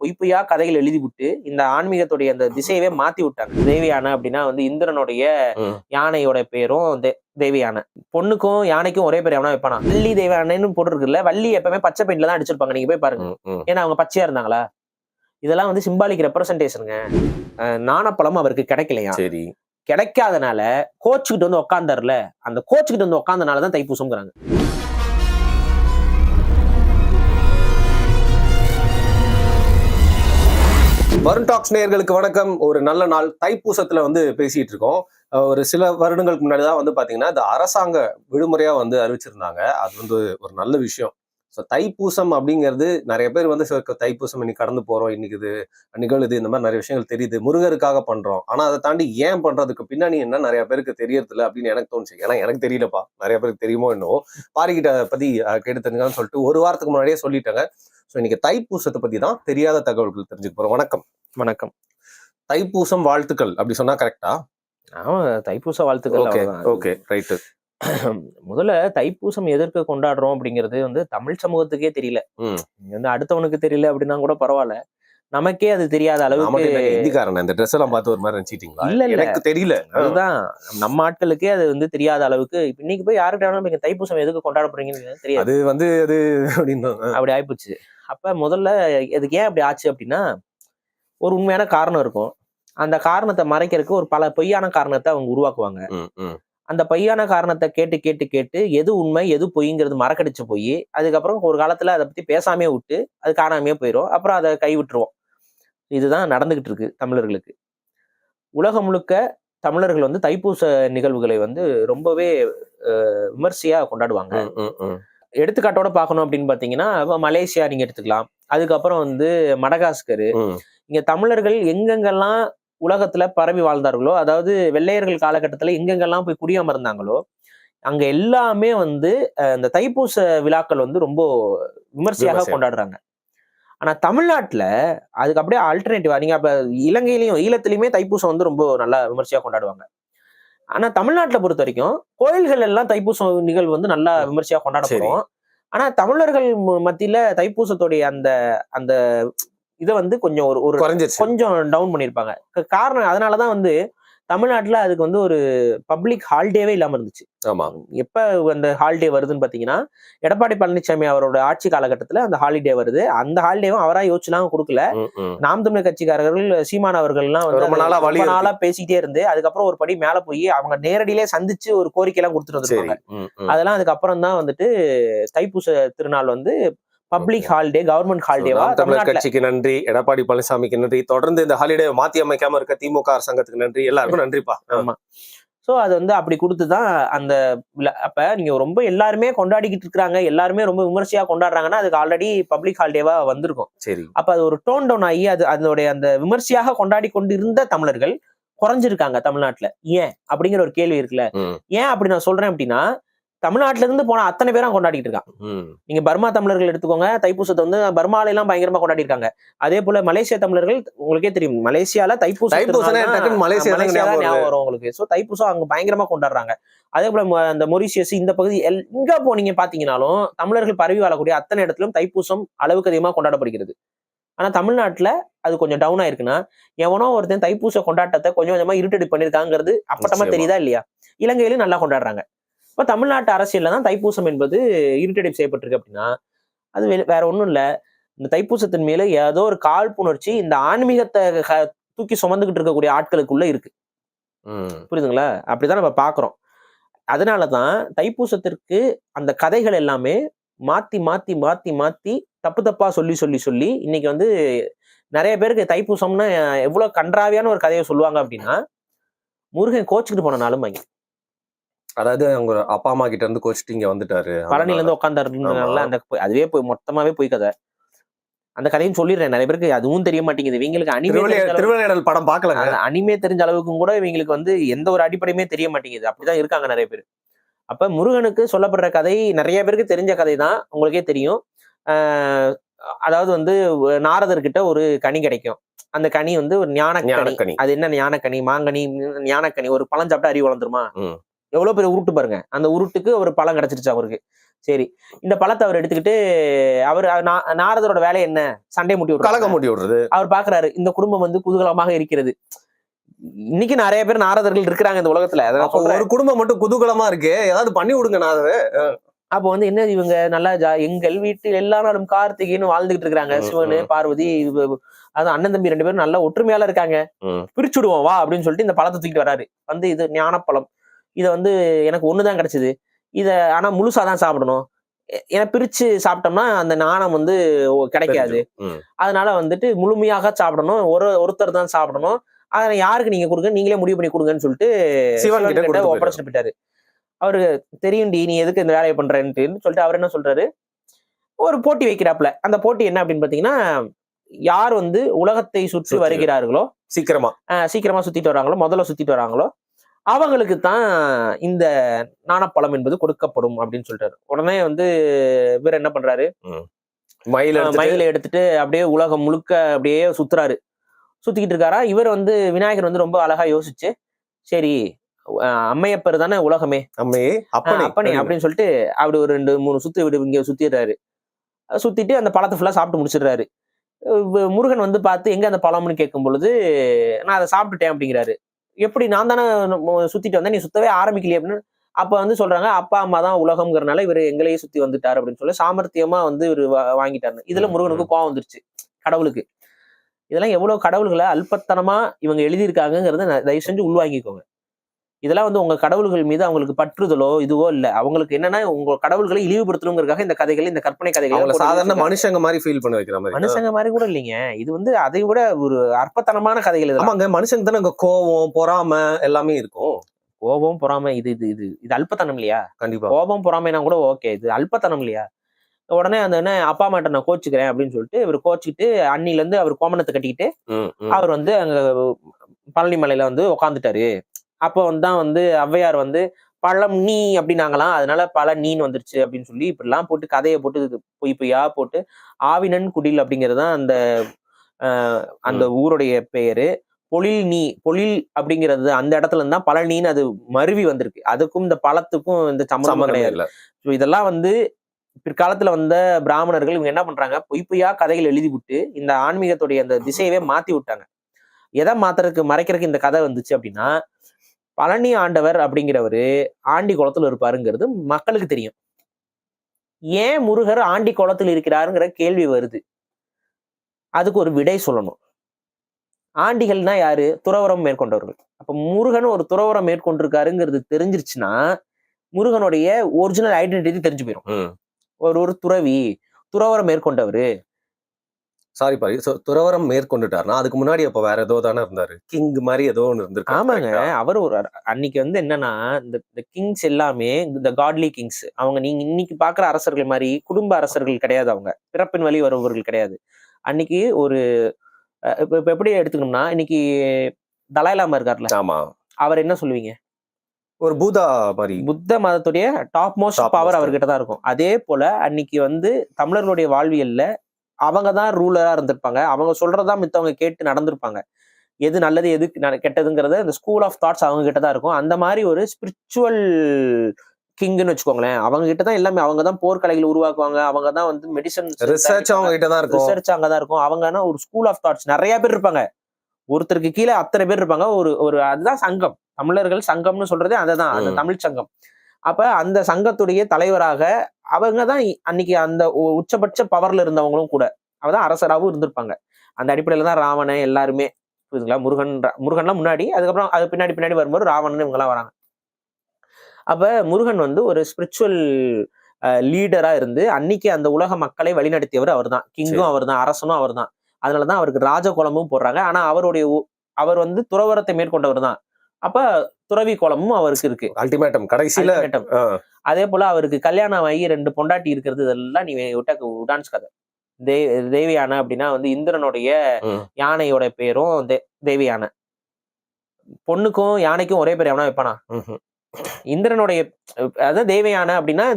பொய்யா கதைகள் எழுதி விட்டு இந்த ஆன்மீகத்துடைய அந்த திசையவே மாத்தி விட்டாங்க. தேவி யானை அப்படின்னா வந்து இந்திரனுடைய யானையோட பேரும் தேவி யானை. பொண்ணுக்கும் யானைக்கும் ஒரே பேர் எவனா வைப்பானா? வள்ளி தேவி யானைன்னு போட்டுருக்குல்ல. வள்ளி எப்பவுமே பச்சை பெயிண்ட்ல தான் அடிச்சிருப்பாங்க. நீங்க போய் பாருங்க. ஏன்னா அவங்க பச்சையா இருந்தாங்களா? இதெல்லாம் வந்து சிம்பாலிக் ரெப்ரசன்டேஷனுங்க. நாணப்பழம் அவருக்கு கிடைக்கலையா? சரி, கிடைக்காதனால கோச்சுக்கிட்டு வந்து உட்கார்ந்தாருல, அந்த கோச்சுக்கிட்டு வந்து உட்கார்ந்தனாலதான் தைப்பூசம்ங்கிறாங்க. வருண் டாக்ஸ் நேயர்களுக்கு வணக்கம். ஒரு நல்ல நாள் தைப்பூசத்துல வந்து பேசிட்டு இருக்கோம். ஒரு சில வருடங்களுக்கு முன்னாடிதான் வந்து பாத்தீங்கன்னா இந்த அரசாங்க விடுமுறையா வந்து அறிவிச்சிருந்தாங்க. அது வந்து ஒரு நல்ல விஷயம். ஸோ தைப்பூசம் அப்படிங்கிறது நிறைய பேர் வந்து தைப்பூசம் இன்னைக்கு கடந்து போறோம், இன்னைக்கு இது நிகழுது, இந்த மாதிரி நிறைய விஷயங்கள் தெரியுது, முருகருக்காக பண்றோம். ஆனா அதை தாண்டி ஏன் பண்றதுக்கு பின்னாடி என்ன நிறைய பேருக்கு தெரியறது இல்லை அப்படின்னு எனக்கு தோணுச்சு. ஏன்னா எனக்கு தெரியலப்பா, நிறைய பேருக்கு தெரியுமோ என்னவோ. பாரிக்கிட்ட பத்தி கேட்டு தெரிஞ்சுக்கலாம்னு சொல்லிட்டு ஒரு வாரத்துக்கு முன்னாடியே சொல்லிட்டாங்க. ஸோ இன்னைக்கு தைப்பூசத்தை பத்தி தான் தெரியாத தகவல்கள் தெரிஞ்சுக்க போறோம். வணக்கம். வணக்கம். தைப்பூசம் வாழ்த்துக்கள் அப்படி சொன்னா கரெக்டா? ஆமா, தைப்பூச வாழ்த்துக்கள். Okay, right. முதல்ல தைப்பூசம் எதற்கு கொண்டாடுறோம் அப்படிங்கிறது வந்து தமிழ் சமூகத்துக்கே தெரியல. வந்து அடுத்தவனுக்கு தெரியல அப்படின்னா கூட பரவாயில்ல, நமக்கே அது தெரியாத அளவுக்கு. இந்திக்காரன் இந்த ட்ரெஸ் எல்லாம் பார்த்து ஒரு மாதிரி நினைச்சிட்டீங்களா? இல்ல இல்ல, எனக்கு தெரியல. அதுதான் நம்ம ஆட்களுக்கே அது வந்து தெரியாத அளவுக்கு. இன்னைக்கு போய் யாருக்கிட்ட தைப்பூசம் எதுக்கு கொண்டாட போறீங்கன்னு தெரியாது. அது வந்து அது அப்படின்னு அப்படி ஆயிப்போச்சு. அப்ப முதல்ல அதுக்கு ஏன் அப்படி ஆச்சு அப்படின்னா, ஒரு உண்மையான காரணம் இருக்கும். அந்த காரணத்தை மறைக்கிறதுக்கு ஒரு பல பொய்யான காரணத்தை அவங்க உருவாக்குவாங்க. அந்த பொய்யான காரணத்தை கேட்டு கேட்டு கேட்டு எது உண்மை எது பொய்ங்கிறது மறக்கடிச்சு போய் அதுக்கப்புறம் ஒரு காலத்துல அதை பத்தி பேசாமே விட்டு அது காணாமையே போயிடும். அப்புறம் அதை கைவிட்டுருவோம். இதுதான் நடந்துகிட்டு இருக்கு தமிழர்களுக்கு. உலகம் முழுக்க தமிழர்கள் வந்து தைப்பூச நிகழ்வுகளை வந்து ரொம்பவே விமர்சையா கொண்டாடுவாங்க. எடுத்துக்காட்டோட பார்க்கணும் அப்படின்னு பாத்தீங்கன்னா மலேசியா நீங்க எடுத்துக்கலாம். அதுக்கப்புறம் வந்து மடகாஸ்கர். இங்க தமிழர்கள் எங்கெங்கெல்லாம் உலகத்துல பரவி வாழ்ந்தார்களோ, அதாவது வெள்ளையர்கள் காலகட்டத்துல எங்கெங்கெல்லாம் போய் குடியமர்ந்தாங்களோ அங்க எல்லாமே வந்து இந்த தைப்பூச விழாக்கள் வந்து ரொம்ப விமர்சையாக கொண்டாடுறாங்க. ஆனா தமிழ்நாட்டுல அதுக்கு அப்படியே ஆல்டர்னேட்டிவா நீங்க அப்ப இலங்கையிலயும் ஈழத்திலயுமே தைப்பூசம் வந்து ரொம்ப நல்லா விமர்சையா கொண்டாடுவாங்க. ஆனா தமிழ்நாட்டுல பொறுத்த வரைக்கும் கோயில்கள் எல்லாம் தைப்பூசம் நிகழ்வு வந்து நல்லா விமர்சையா கொண்டாடப்படும். ஆனா தமிழர்கள் மத்தியில தைப்பூசத்துடைய அந்த அந்த இதை வந்து கொஞ்சம் ஒரு கொஞ்சம் டவுன் பண்ணிருப்பாங்க. காரணம் அதனாலதான் வந்து தமிழ்நாட்டுல அதுக்கு வந்து ஒரு பப்ளிக் ஹாலிடேவே இல்லாம இருந்துச்சு. ஆமா. எப்ப அந்த ஹாலிடே வருதுன்னு பாத்தீங்கன்னா எடப்பாடி பழனிசாமி அவரோட ஆட்சி காலகட்டத்துல அந்த ஹாலிடே வருது. அந்த ஹாலிடேவும் அவரா யோசிச்சுலாம் கொடுக்கல. நாம் தமிழர் கட்சிக்காரர்கள் சீமான் அவர்கள் எல்லாம் வந்து ரொம்ப நாளா பேசிக்கிட்டே இருந்து அதுக்கப்புறம் ஒரு படி மேல போய் அவங்க நேரடியிலே சந்திச்சு ஒரு கோரிக்கை எல்லாம் கொடுத்துட்டு வந்துருக்காங்க. அதெல்லாம் அதுக்கப்புறம் தான் வந்துட்டு தைப்பூச திருநாள் வந்து பப்ளிக் ஹாலிடே, கவர்மெண்ட் ஹாலிடேவா. தமிழர் கட்சிக்கு நன்றி, எடப்பாடி பழனிசாமிக்கு நன்றி, தொடர்ந்து இந்த ஹாலிடே மாத்தி அமைக்காம இருக்க திமுக அரசாங்கத்துக்கு நன்றி, எல்லாருக்கும் நன்றிப்பா. ஆமா. சோ அது வந்து அப்படி கொடுத்துதான் அந்த அப்ப நீங்க ரொம்ப எல்லாருமே கொண்டாடிக்கிட்டு இருக்காங்க, எல்லாருமே ரொம்ப விமர்சையா கொண்டாடுறாங்கன்னா அதுக்கு ஆல்ரெடி பப்ளிக் ஹாலிடேவா வந்திருக்கும். சரி. அப்ப அது ஒரு டோன் டவுன் ஆகி அதனுடைய அந்த விமர்சையாக கொண்டாடி கொண்டு இருந்த தமிழர்கள் குறைஞ்சிருக்காங்க தமிழ்நாட்டுல. ஏன் அப்படிங்கிற ஒரு கேள்வி இருக்குல்ல. ஏன் அப்படி நான் சொல்றேன் அப்படின்னா, தமிழ்நாட்டுல இருந்து போன அத்தனை பேரும் கொண்டாடிட்டு இருக்காங்க. நீங்க பர்மா தமிழர்கள் எடுத்துக்கோங்க, தைப்பூசத்தை வந்து பர்மால எல்லாம் பயங்கரமா கொண்டாடி இருக்காங்க. அதே போல மலேசியா தமிழர்கள் உங்களுக்கே தெரியும், மலேசியால தைப்பூசம் வரும் உங்களுக்கு. சோ தைப்பூசம் அங்க பயங்கரமா கொண்டாடுறாங்க. அதே போல அந்த மொரிஷியஸ் இந்த பகுதி எங்க போனீங்க பாத்தீங்கன்னாலும் தமிழர்கள் பரவி வாழக்கூடிய அத்தனை இடத்திலும் தைப்பூசம் அளவுக்கு அதிகமா கொண்டாடப்படுகிறது. ஆனா தமிழ்நாட்டுல அது கொஞ்சம் டவுன் ஆயிருக்குன்னா, எவனோ ஒருத்தன் தைப்பூச கொண்டாட்டத்தை கொஞ்சம் கொஞ்சமா இருட்டடி பண்ணிருக்காங்கிறது அப்பட்டமா தெரியுதா இல்லையா? இலங்கையிலும் நல்லா கொண்டாடுறாங்க. இப்ப தமிழ்நாட்டு அரசியல்ல தான் தைப்பூசம் என்பது இருட்டடிப்பு செய்யப்பட்டிருக்கு அப்படின்னா அது வேற ஒண்ணும் இல்ல. இந்த தைப்பூசத்தின் மேல ஏதோ ஒரு காழ்ப்புணர்ச்சி இந்த ஆன்மீகத்தை தூக்கி சுமந்துகிட்டு இருக்கக்கூடிய ஆட்களுக்குள்ள இருக்கு. புரியுதுங்களா? அப்படிதான் நம்ம பாக்குறோம். அதனாலதான் தைப்பூசத்திற்கு அந்த கதைகள் எல்லாமே மாத்தி மாத்தி மாத்தி மாத்தி தப்பு தப்பா சொல்லி சொல்லி சொல்லி இன்னைக்கு வந்து நிறைய பேருக்கு தைப்பூசம்னா எவ்வளவு கன்றாவியான ஒரு கதையை சொல்லுவாங்க அப்படின்னா, முருகன் கோச்சுக்கிட்டு போன நாளும் வாங்கி, அதாவது அவங்க அப்பா அம்மா கிட்ட இருந்து கோச்சிட்டு இங்க வந்துட்டாரு, பழனில இருந்து உட்கார்ந்தாருனால அந்த அதுவே மொத்தமாவே போய் கதை. அந்த கதையும் சொல்லிடுறேன், நிறைய பேருக்கு அதுவும் தெரிய மாட்டேங்குது. இவங்களுக்கு திருவிளையாடல் படம் பார்க்கல, அனிமே தெரிஞ்ச அளவுக்கும் கூட இவங்களுக்கு வந்து எந்த ஒரு அடிப்படையுமே தெரிய மாட்டேங்குது. அப்படிதான் இருக்காங்க நிறைய பேர். அப்ப முருகனுக்கு சொல்லப்படுற கதை நிறைய பேருக்கு தெரிஞ்ச கதை தான், உங்களுக்கே தெரியும். அதாவது வந்து நாரதர்கிட்ட ஒரு கனி கிடைக்கும். அந்த கனி வந்து ஒரு ஞானக்கனி. அது என்ன ஞானக்கனி? மாங்கனி, ஞானக்கனி. ஒரு பழம் சாப்பிட்டா அறிவு வளர்ந்துருமா? எவ்வளவு பெரிய உருட்டு பாருங்க. அந்த உருட்டுக்கு ஒரு பழம் கிடைச்சிருச்சு அவருக்கு. சரி, இந்த பழத்தை அவர் எடுத்துக்கிட்டு அவர் நாரதரோட வேலை என்ன? சண்டை மூட்டி விடுறது, கலகம் மூட்டி விடுறது. அவர் பாக்குறாரு இந்த குடும்பம் வந்து குதூகலமாக இருக்கிறது. இன்னைக்கு நிறைய பேர் நாரதர்கள் இருக்கிறாங்க இந்த உலகத்துல. ஒரு குடும்பம் மட்டும் குதூகலமா இருக்கு, ஏதாவது பண்ணி விடுங்க நாரதர். அப்போ வந்து என்ன இவங்க நல்லா எங்கள் வீட்டில் எல்லா நாளும் கார்த்திகைன்னு வாழ்ந்துகிட்டு இருக்காங்க. சிவனு பார்வதி அது அண்ணன் தம்பி 2 பேரும் நல்லா ஒற்றுமையால இருக்காங்க. பிரிச்சுடுவோம் வா அப்படின்னு சொல்லிட்டு இந்த பழத்தை தூக்கிட்டு வராரு. வந்து இது ஞானப்பழம், இதை வந்து எனக்கு ஒண்ணுதான் கிடைச்சது, இத ஆனா முழுசாதான் சாப்பிடணும், ஏன்னா பிரிச்சு சாப்பிட்டோம்னா அந்த ஞானம் வந்து கிடைக்காது, அதனால வந்துட்டு முழுமையாக சாப்பிடணும், ஒருத்தர் தான் சாப்பிடணும், அதை யாருக்கு நீங்க கொடுங்க, நீங்களே முடிவு பண்ணி கொடுங்கன்னு சொல்லிட்டு சிவன் கிட்ட ஒப்படைச்சிட்டு போயிட்டாரு. அவரு தெரியும்டி நீ எதுக்கு இந்த வேலையை பண்றேன்னு சொல்லிட்டு அவர் என்ன சொல்றாரு, ஒரு போட்டி வைக்கிறாப்புல. அந்த போட்டி என்ன அப்படின்னு பாத்தீங்கன்னா, யார் வந்து உலகத்தை சுற்றி வருகிறார்களோ, சீக்கிரமா சுத்திட்டு வராங்களோ, முதல்ல சுத்திட்டு வராங்களோ அவங்களுக்கு தான் இந்த ஞானப்பழம் என்பது கொடுக்கப்படும் அப்படின்னு சொல்றாரு. உடனே வந்து இவர் என்ன பண்றாரு, மயில எடுத்துட்டு அப்படியே உலகம் முழுக்க அப்படியே சுத்துறாரு. சுத்திக்கிட்டு இருக்காரா. இவர் வந்து விநாயகர் வந்து ரொம்ப அழகா யோசிச்சு, சரி அம்மையப்பர் தானே உலகமே, அப்பனே அப்படின்னு சொல்லிட்டு அப்படி ஒரு 2-3 சுத்து விடு இங்க சுத்திடுறாரு. சுத்திட்டு அந்த பழத்தை ஃபுல்லா சாப்பிட்டு முடிச்சிடுறாரு. முருகன் வந்து பார்த்து எங்க அந்த பழம்னு கேட்கும் பொழுது, நான் அதை சாப்பிட்டுட்டேன் அப்படிங்கிறாரு. எப்படி நான் தானே சுத்திட்டு வந்தேன், நீ சுத்தவே ஆரம்பிக்கலையே அப்படின்னு. அப்ப வந்து சொல்றாங்க, அப்பா அம்மா தான் உலகம்ங்கிறனால இவர் எங்களையே சுத்தி வந்துட்டாரு அப்படின்னு சொல்லி சாமர்த்தியமா வந்து இவர் வாங்கிட்டாரு. இதுல முருகனுக்கு கோவம் வந்துருச்சு, கடவுளுக்கு. இதெல்லாம் எவ்வளவு கடவுள்களை அல்பத்தனமா இவங்க எழுதியிருக்காங்கிறத தயவு செஞ்சு உள்வாங்கிக்கோங்க. இதெல்லாம் வந்து உங்க கடவுள்கள் மீது அவங்களுக்கு பற்றுதலோ இதுவோ இல்ல, அவங்களுக்கு என்னன்னா உங்க கடவுள்களை இழிவுபடுத்தணுங்கிறதுக்காக இந்த கதைகள், இந்த கற்பனை கதைகள் சாதாரண மனுஷங்க மாதிரி ஃபீல் பண்ண வைக்கிற மாதிரி. மனுஷங்க மாதிரி கூட இல்லைங்க, இது வந்து அதை விட ஒரு அற்பத்தனமான கதைகள். ஆமாங்க, மனுஷங்க தானே கோவம் பொறாமை எல்லாமே இருக்கும். கோபம் பொறாமை இது இது இது இது அல்பத்தனம் இல்லையா? கண்டிப்பா. கோபம் பொறாமைனா கூட ஓகே, இது அல்பத்தனம் இல்லையா? உடனே அந்த என்ன அப்பா அம்மாட்ட நான் கோச்சுக்கிறேன் அப்படின்னு சொல்லிட்டு இவர் கோச்சிட்டு அன்னில இருந்து அவர் கோமணத்தை கட்டிக்கிட்டு அவர் வந்து அங்க பழனி மலையில வந்து உட்காந்துட்டாரு. அப்போ தான் வந்து ஔவையார் வந்து பழம் நீ அப்படின்னாங்களாம், அதனால பல நீன்னு வந்துருச்சு அப்படின்னு சொல்லி இப்படிலாம் போட்டு கதையை போட்டு பொய்யா போட்டு ஆவினன் குடில் அப்படிங்கறதுதான் அந்த அந்த ஊருடைய பெயரு. பொழில் அப்படிங்கிறது அந்த இடத்துல இருந்தா பழனின்னு அது மருவி வந்திருக்கு. அதுக்கும் இந்த பழத்துக்கும் இந்த சம்பந்தம் கிடையாது. இதெல்லாம் வந்து பிற்காலத்துல வந்த பிராமணர்கள் இவங்க என்ன பண்றாங்க, பொய்யா கதைகள் எழுதி விட்டு இந்த ஆன்மீகத்துடைய அந்த திசையவே மாத்தி விட்டாங்க. எதை மறைக்கிறதுக்கு இந்த கதை வந்துச்சு அப்படின்னா, பழனி ஆண்டவர் அப்படிங்கிறவரு ஆண்டி குளத்துல இருப்பாருங்கிறது மக்களுக்கு தெரியும். ஏன் முருகர் ஆண்டி குளத்தில் இருக்கிறாருங்கிற கேள்வி வருது. அதுக்கு ஒரு விடை சொல்லணும். ஆண்டிகள்னா யாரு? துறவரம் மேற்கொண்டவர்கள். அப்ப முருகன் ஒரு துறவரம் மேற்கொண்டிருக்காருங்கிறது தெரிஞ்சிருச்சுன்னா முருகனுடைய ஒரிஜினல் ஐடென்டிட்டி தெரிஞ்சு போயிடும். ஒரு துறவி, துறவரம் மேற்கொண்டவரு. சாரி பாரி, துறவரம் மேற்கொண்டுட்டாருன்னா அதுக்கு முன்னாடி அப்ப வேற ஏதோ தானே இருந்தாரு, கிங் மாதிரி ஏதோ ஒன்று இருந்திருக்கு. ஆமாங்க, அவர் ஒரு அன்னைக்கு வந்து என்னன்னா இந்த கிங்ஸ் எல்லாமே இந்த காட்லி கிங்ஸ். அவங்க நீங்க இன்னைக்கு பாக்குற அரசர்கள் மாதிரி குடும்ப அரசர்கள் கிடையாது, அவங்க பிறப்பின் வழி வருபவர்கள் கிடையாது. அன்னைக்கு ஒரு இப்ப எப்படி எடுத்துக்கணும்னா, இன்னைக்கு தலாய்லாமா இருக்காருல்ல, ஆமா, அவர் என்ன சொல்லுவீங்க, ஒரு பூதா மாதிரி, புத்த மதத்துடைய டாப் மோஸ்ட் பவர் அவர்கிட்ட தான் இருக்கும். அதே போல அன்னைக்கு வந்து தமிழர்களுடைய வாழ்வியல்ல அவங்கதான் ரூலரா இருந்திருப்பாங்க. அவங்க சொல்றதா மித்தவங்க கேட்டு நடந்திருப்பாங்க. எது நல்லது எது கெட்டதுங்கிறத இந்த ஸ்கூல் ஆஃப் தாட்ஸ் அவங்க கிட்டதான் இருக்கும். அந்த மாதிரி ஒரு ஸ்பிரிச்சுவல் கிங்னு வச்சுக்கோங்களேன். அவங்க கிட்டதான் எல்லாமே, அவங்கதான் போர்க்கலைகள் உருவாக்குவாங்க, அவங்கதான் வந்து மெடிசன் ரிசர்ச் அவங்க கிட்டதான் இருக்கும், ரிசர்ச் அங்கதான் இருக்கும். அவங்கன்னா ஒரு ஸ்கூல் ஆஃப் தாட்ஸ் நிறைய பேர் இருப்பாங்க. ஒருத்தருக்கு கீழே அத்தனை பேர் இருப்பாங்க. ஒரு அதுதான் சங்கம். தமிழர்கள் சங்கம்னு சொல்றதே அதுதான், அந்த தமிழ் சங்கம். அப்ப அந்த சங்கத்துடைய தலைவராக அவங்கதான் அன்னைக்கு அந்த உச்சபட்ச பவர்ல இருந்தவங்களும் கூட. அவதான் அரசராகவும் இருந்திருப்பாங்க. அந்த அடிப்படையில தான் ராவணன் எல்லாருமே, புரியுதுங்களா? முருகன்லாம் முன்னாடி, அதுக்கப்புறம் அது பின்னாடி வரும்போது ராவணன் இவங்க எல்லாம் வராங்க. அப்ப முருகன் வந்து ஒரு ஸ்பிரிச்சுவல் லீடரா இருந்து அன்னைக்கு அந்த உலக மக்களை வழிநடத்தியவர் அவர் தான். கிங்கும் அவர் தான், அரசனும் அவர் தான். அதனாலதான் அவருக்கு ராஜகுலமும் போடுறாங்க. ஆனா அவர் வந்து துறவரத்தை மேற்கொண்டவர் தான். அப்ப துறவி கோலமும் அவருக்கு இருக்கு. அல்டிமேட்டம் கடைசியில. அதே போல அவருக்கு கல்யாணம் ஆகி 2 பொண்டாட்டி இருக்கிறது, இதெல்லாம் நீ டான்ஸ் கதை. தேவி யானை அப்படின்னா வந்து இந்திரனுடைய யானையோட பேரும் தேவி யானை. பொண்ணுக்கும் யானைக்கும் ஒரே பேர் எவனா வைப்பானா? இந்திரனுடைய, அதான் தெய்வ யானை அப்படின்னா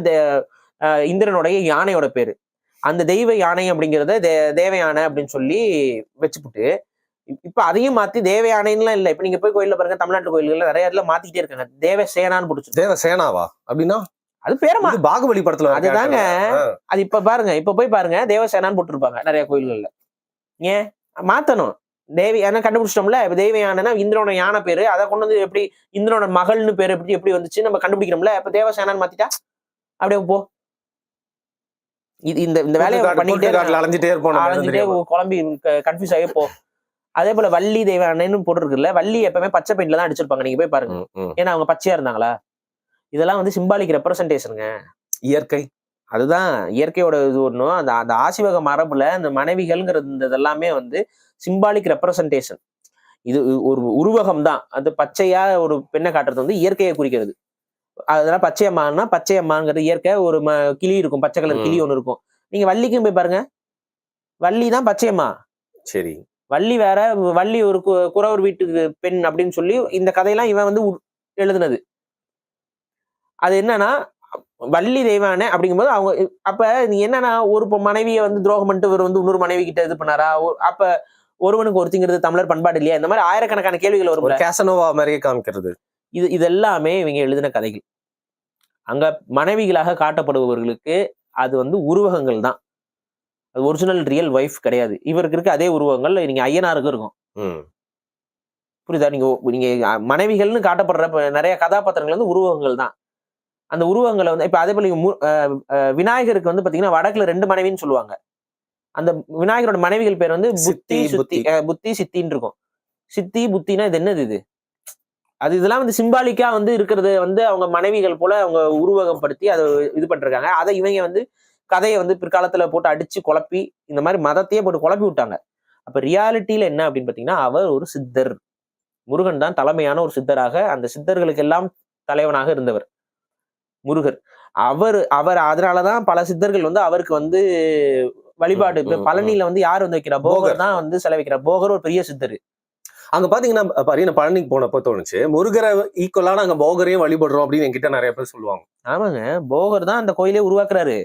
இந்திரனுடைய யானையோட பேரு. அந்த தெய்வ யானை அப்படிங்கிறத தேவ யானை அப்படின்னு சொல்லி வச்சுப்புட்டு இப்ப அதையும் மாத்தி தேவ யானைன்னுலாம் இல்ல. இப்ப நீங்க போய் கோயில்ல பாருங்க, தமிழ்நாட்டு கோயில்கள்ல நிறைய இடத்துல மாத்திக்கிட்டே இருக்காங்க. தேவசேனான்னு பிடிச்சி. தேவசேனாவா அப்படின்னா அது பேரமா இது பாகுபலி படத்துல வர அதுதாங்க. character தான். அது இப்ப பாருங்க, இப்ப போய் பாருங்க, தேவசேனான்னு போட்டிருப்பாங்க நிறைய கோயில்கள்ல. ஏன் மாத்தணும்? தேவி யானை கண்டுபிடிச்சிட்டோம்ல. இப்ப தெய்வ யானைனா இந்திரனோட யானை பேரு, அதை கொண்டு வந்து எப்படி இந்திரனோட மகள்னு பேரு எப்படி வந்துச்சு நம்ம கண்டுபிடிக்கிறோம்ல. இப்ப தேவசேனான்னு மாத்திட்டா அப்படியே போ. இந்த இந்த வேலையை பண்ணிக்கிட்டே அலைஞ்சிட்டே இருப்போம் நம்ம அலைஞ்சிட்டே குழம்பி கன்ஃபியூஸ் ஆகி போ. அதே போல வள்ளி தெய்வானைன்னு போட்டுருக்குல்ல, வள்ளி எப்பவுமே பச்சை பெயிண்ட்ல தான் அடிச்சிருப்பாங்க. நீங்க போய் பாருங்க. ஏன்னா அவங்க பச்சையா இருந்தாங்களா? இதெல்லாம் வந்து சிம்பாலிக் ரெப்ரசன்டேஷனுங்க. இயற்கை. அதுதான் இயற்கையோட இது ஒண்ணும். அந்த அந்த ஆசிவக மரபுல அந்த மனைவிகள்ங்கிறது இந்த இதெல்லாமே வந்து சிம்பாலிக் ரெப்ரசன்டேஷன். இது ஒரு உருவகம் தான். அது பச்சையா ஒரு பெண்ணை காட்டுறது வந்து இயற்கையை குறிக்கிறது. அதெல்லாம் பச்சையம்மான்னா பச்சையம்மாங்கிறது இயற்கை. ஒரு கிளி இருக்கும், பச்சை கலர் கிளி ஒண்ணு இருக்கும். நீங்க வள்ளிக்கும் போய் பாருங்க, வள்ளி தான் பச்சையம்மா. சரி, வள்ளி வேற. வள்ளி ஒரு குறவர் வீட்டுக்கு பெண் அப்படின்னு சொல்லி இந்த கதையெல்லாம் இவன் வந்து எழுதுனது. அது என்னன்னா வள்ளி தெய்வானே அப்படிங்கும்போது அவங்க அப்ப நீ என்னன்னா ஒரு மனைவியை வந்து துரோகம் பண்ணிட்டு இவர் வந்து இன்னொரு மனைவி கிட்ட இது பண்ணாரா? அப்ப ஒருவனுக்கு ஒருத்திங்கிறது தமிழர் பண்பாடு இல்லையா? இந்த மாதிரி ஆயிரக்கணக்கான கேள்விகள் வரும். கேசனோவா மாதிரியே காமிக்கிறது. இது எல்லாமே இவங்க எழுதின கதைகள். அங்க மனைவிகளாக காட்டப்படுபவர்களுக்கு அது வந்து உருவகங்கள் தான். அது ஒரிஜினல் ரியல் வைஃப் கிடையாது. இவருக்கு இருக்க அதே உருவகங்கள் நீங்க ஐயனாருக்கு இருக்கும். புரியுதா? நீங்க மனைவிகள்னு காட்டப்படுற நிறைய கதாபாத்திரங்கள் வந்து உருவகங்கள் தான். அந்த உருவங்களை வந்து இப்ப அதே போல விநாயகருக்கு வந்து பாத்தீங்கன்னா வடக்குல 2 மனைவின்னு சொல்லுவாங்க. அந்த விநாயகரோட மனைவிகள் பேர் வந்து புத்தி சித்தின்னு இருக்கும். சித்தி புத்தினா இது என்னது? இது அது இதெல்லாம் வந்து சிம்பாலிக்கா வந்து இருக்கிறது வந்து அவங்க மனைவிகள் போல அவங்க உருவகப்படுத்தி அதை இது பண்ணிருக்காங்க. அதை இவங்க வந்து கதையை வந்து பிற்காலத்துல போட்டு அடிச்சு குழப்பி இந்த மாதிரி மதத்தையே போட்டு குழப்பி விட்டாங்க. அப்ப ரியாலிட்டியில என்ன அப்படின்னு பாத்தீங்கன்னா, அவர் ஒரு சித்தர். முருகன் தான் தலைமையான ஒரு சித்தராக, அந்த சித்தர்களுக்கு எல்லாம் தலைவனாக இருந்தவர் முருகர். அவர் அதனாலதான் பல சித்தர்கள் வந்து அவருக்கு வந்து வழிபாடு. இப்ப பழனியில வந்து யார் வந்து வைக்கிறா? போகர் தான் வந்து சிலை வைக்கிறார். போகர் ஒரு பெரிய சித்தர். அங்க பாத்தீங்கன்னா பழனிக்கு போனப்போ தோணுச்சு, முருகரை ஈக்குவலா நாங்க போகரையும் வழிபடுறோம் அப்படின்னு என்கிட்ட நிறைய பேர் சொல்லுவாங்க. ஆமாங்க, போகர் தான் அந்த கோயிலே உருவாக்குறாரு.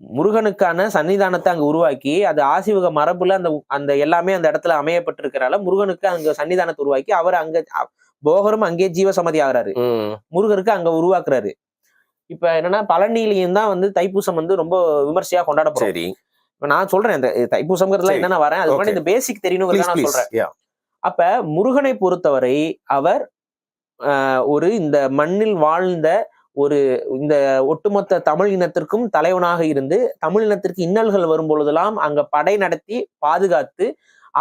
முருகனுக்கான சன்னிதானத்தை அங்க உருவாக்கி, அது ஆசிவக மரபுல அந்த அந்த எல்லாமே அந்த இடத்துல அமையப்பட்டிருக்கிறால முருகனுக்கு அங்க சன்னிதானத்தை உருவாக்கி அவர் அங்க போகரும் அங்கே ஜீவசமாதி ஆகிறாரு. முருகருக்கு அங்க உருவாக்குறாரு. இப்ப என்னன்னா பழனியிலையும் தான் வந்து தைப்பூசம் வந்து ரொம்ப விமர்சையா கொண்டாடப்படும். இப்ப நான் சொல்றேன் இந்த தைப்பூசம்ங்கிறதுல என்னன்னா வரேன், அது முன்னாடி இந்த பேசிக் தெரியணுங்கிறத நான் சொல்றேன். அப்ப முருகனை பொறுத்தவரை அவர் ஒரு இந்த மண்ணில் வாழ்ந்த ஒரு இந்த ஒட்டுமொத்த தமிழ் இனத்திற்கும் தலைவனாக இருந்து, தமிழ் இனத்திற்கு இன்னல்கள் வரும் பொழுதெல்லாம் அங்க படை நடத்தி பாதுகாத்து,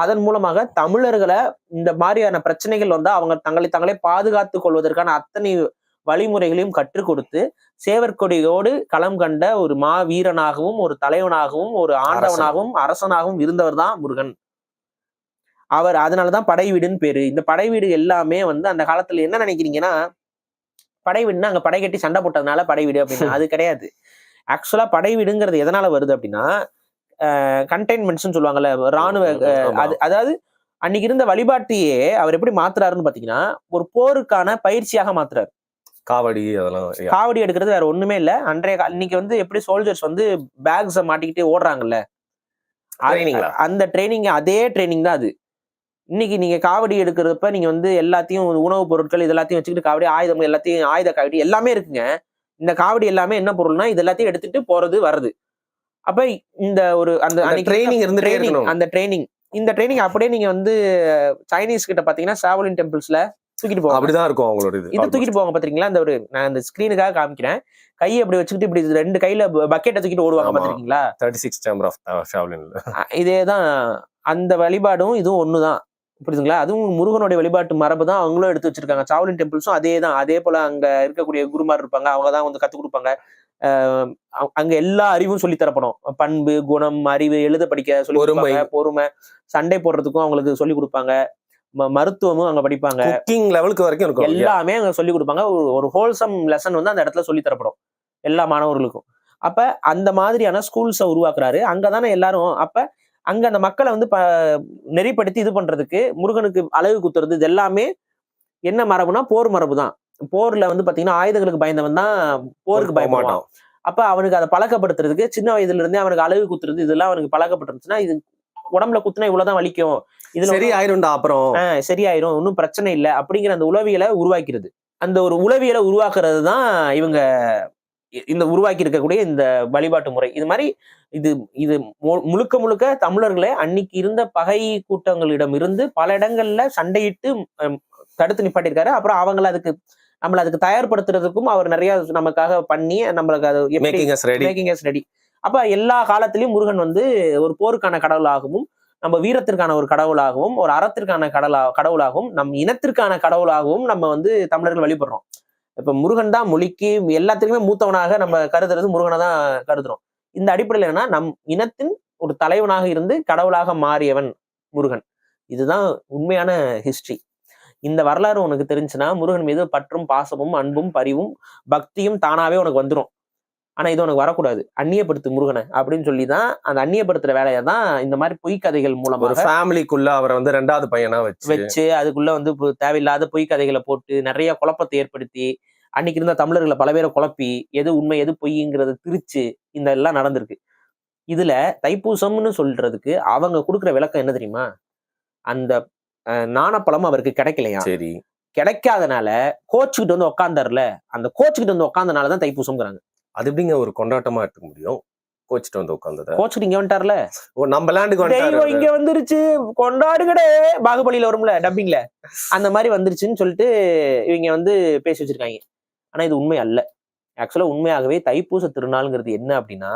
அதன் மூலமாக தமிழர்களை இந்த மாதிரியான பிரச்சனைகள் வந்தா அவங்க தங்களை பாதுகாத்துக் கொள்வதற்கான அத்தனை வழிமுறைகளையும் கற்றுக் கொடுத்து, சேவற்கொடியோடு களம் கண்ட ஒரு வீரனாகவும் ஒரு தலைவனாகவும் ஒரு ஆண்டவனாகவும் அரசனாகவும் இருந்தவர் தான் முருகன். அவர் அதனாலதான் படை வீடுன்னு பேரு. இந்த படை வீடு எல்லாமே வந்து அந்த காலத்துல என்ன நினைக்கிறீங்கன்னா, படை வீடுன்னா அங்க படை கட்டி சண்டை போட்டதுனால படை வீடு அப்படின்னா அது கிடையாது. ஆக்சுவலா படை வீடுங்கிறது எதனால வருது அப்படின்னா, கண்டெய்ன்மெண்ட்ஸ்ன்னு சொல்லுவாங்கல்ல, ராணுவ அதாவது அன்னைக்கு இருந்த வழிபாட்டையே அவர் எப்படி மாத்துறாருன்னு பாத்தீங்கன்னா, ஒரு போருக்கான பயிற்சியாக மாத்துறாரு. காவடி அதெல்லாம் காவடி எடுக்கிறது வேற ஒண்ணுமே இல்ல. இன்னைக்கு வந்து எப்படி சோல்ஜர்ஸ் வந்து பேக்ஸ மாட்டிக்கிட்டே ஓடுறாங்கல்ல, அந்த ட்ரைனிங் அதே ட்ரைனிங் தான் அது. இன்னைக்கு நீங்க காவடி எடுக்கிறப்ப நீங்க வந்து எல்லாத்தையும் உணவுப் பொருட்கள் இது எல்லாத்தையும் வச்சுக்கிட்டு காவடி ஆயுதம் எல்லாத்தையும் ஆயுத காவடி எல்லாமே இருக்குங்க. இந்த காவடி எல்லாமே என்ன பொருள்னா இது எல்லாத்தையும் எடுத்துட்டு போறது வர்றது. அப்ப இந்த ஒரு அந்த ட்ரைனிங் இந்த ட்ரைனிங் அப்படியே நீங்க வந்து சைனீஸ் கிட்ட பாத்தீங்கன்னா ஷாவோலின் டெம்பிள்ஸ்ல தூக்கிட்டு போவாங்க. அப்படிதான் இருக்கும் அவங்களோட இது தூக்கிட்டு போவாங்க பாத்தீங்களா? நான் இந்த ஸ்கிரீனுக்காக காமிக்கிறேன். கையை அப்படி வச்சுக்கிட்டு இப்படி 2 கையில பக்கெட்டை தூக்கிட்டு ஓடுவாங்க பாத்திருக்கீங்களா? 36 சேம்பர் ஆஃப் ஷாவோலின். இதேதான் அந்த வழிபாடும் இதுவும் ஒண்ணுதான். புரியுதுங்களா? அதுவும் முருகனுடைய வழிபாட்டு மரபு தான் அவங்களும் எடுத்து வச்சிருக்காங்க. ஷாவோலின் டெம்பிள்ஸும் அதே தான். அதே போல அங்க இருக்கக்கூடிய குருமார் இருப்பாங்க, அவங்கதான் வந்து கத்துக் கொடுப்பாங்க. அங்க எல்லா அறிவும் சொல்லி தரப்படும். பண்பு, குணம், அறிவு, எழுத படிக்க சொல்லி கொடுப்பாங்க. பொறுமை, சண்டை போடுறதுக்கும் அவங்களுக்கு சொல்லி கொடுப்பாங்க. மருத்துவமும் அங்க படிப்பாங்க. குக்கிங் லெவலுக்கு வரைக்கும் இருக்கும். எல்லாமே அங்க சொல்லி கொடுப்பாங்க. ஒரு ஹோல்சம் லெசன் வந்து அந்த இடத்துல சொல்லி தரப்படும் எல்லா மாணவர்களுக்கும். அப்ப அந்த மாதிரியான ஸ்கூல்ஸை உருவாக்குறாரு. அங்கதானே எல்லாரும். அப்ப அங்க அந்த மக்களை வந்து நெறிப்படுத்தி இது பண்றதுக்கு முருகனுக்கு அழகு குத்துறது இது எல்லாமே என்ன மரபுனா போர் மரபு தான். போர்ல வந்து பாத்தீங்கன்னா ஆயுதங்களுக்கு பயந்தவன் தான் போருக்கு பயப்படான். அப்ப அவனுக்கு அதை பழக்கப்படுத்துறதுக்கு சின்ன வயதுல இருந்தே அவனுக்கு அழகு குத்துறது இதெல்லாம் அவனுக்கு பழக்கப்பட்டுருச்சுன்னா இது உடம்புல குத்துனா இவ்வளவுதான் வலிக்கும், இதுல சரியாயிரும்டா, அப்புறம் சரியாயிரும், ஒன்னும் பிரச்சனை இல்லை அப்படிங்கிற அந்த உளவியலை உருவாக்கிறது. அந்த ஒரு உளவியலை உருவாக்குறது தான் இவங்க இந்த உருவாக்கி இருக்கக்கூடிய இந்த வழிபாட்டு முறை இது மாதிரி இது இது முழுக்க முழுக்க தமிழர்களே அன்னைக்கு இருந்த பகை கூட்டங்களிடம் இருந்து பல இடங்கள்ல சண்டையிட்டு தடுத்து நிப்பாட்டிருக்காரு. அப்புறம் நம்மள அதுக்கு தயார்படுத்துறதுக்கும் அவர் நிறைய நமக்காக பண்ணி நம்மளுக்கு அது மேக்கிங் அஸ் ரெடி. அப்ப எல்லா காலத்திலயும் முருகன் வந்து ஒரு போருக்கான கடவுளாகவும், நம்ம வீரத்திற்கான ஒரு கடவுளாகவும், ஒரு அறத்திற்கான கடவுளாகவும், நம் இனத்திற்கான கடவுளாகவும் நம்ம வந்து தமிழர்கள் வழிபடுறோம். இப்ப முருகன் தான் மொழிக்கு எல்லாத்துக்குமே மூத்தவனாக நம்ம கருதுறது முருகனை தான் கருதுறோம். இந்த அடிப்படையில் என்னன்னா நம் இனத்தின் ஒரு தலைவனாக இருந்து கடவுளாக மாறியவன் முருகன். இதுதான் உண்மையான ஹிஸ்டரி. இந்த வரலாறு உனக்கு தெரிஞ்சுன்னா முருகன் மீது பற்றும் பாசமும் அன்பும் பரிவும் பக்தியும் தானாவே உனக்கு வந்துடும். ஆனா இது உனக்கு வரக்கூடாது, அந்நியப்படுத்து முருகனை அப்படின்னு சொல்லிதான் அந்த அந்நியப்படுத்துற வேலையை தான் இந்த மாதிரி பொய்க்கதைகள் மூலமா ஃபேமிலிக்குள்ள அவரை வந்து 2வது பையனா வச்சு அதுக்குள்ள வந்து தேவையில்லாத பொய்க்கதைகளை போட்டு நிறைய குழப்பத்தை ஏற்படுத்தி அன்னைக்கு இருந்த தமிழர்களை பல பேரை குழப்பி எது உண்மை எது பொய்ங்கிறத திரிச்சு இந்த எல்லாம் நடந்திருக்கு. இதுல தைப்பூசம்னு சொல்றதுக்கு அவங்க கொடுக்குற விளக்கம் என்ன தெரியுமா? அந்த நாணப்பழம் அவருக்கு கிடைக்கலையா, சரி கிடைக்காதனால கோச்சுக்கிட்டு வந்து உட்காந்தாருல, அந்த கோச்சுக்கிட்டு வந்து உட்காந்தனாலதான் தைப்பூசம்ங்கிறாங்க. அது எப்படிங்க ஒரு கொண்டாட்டமா எடுத்துக்க முடியும்? கோச்சிட்டு வந்து உட்கார்ந்தது. கோச்சிட்டு இங்க வந்துட்டார்ல, நம்ம லேண்டுக்கு வந்துட்டாரு, இங்க வந்துருச்சு கொண்டாடுகடே பாகுபலியில வரும்ல டப்பிங்ல, அந்த மாதிரி வந்துருச்சுன்னு சொல்லிட்டு இவங்க வந்து பேசி வச்சிருக்காங்க. ஆனா இது உண்மை அல்ல. ஆக்சுவலா உண்மையாகவே தைப்பூச திருநாள்ங்கிறது என்ன அப்படின்னா,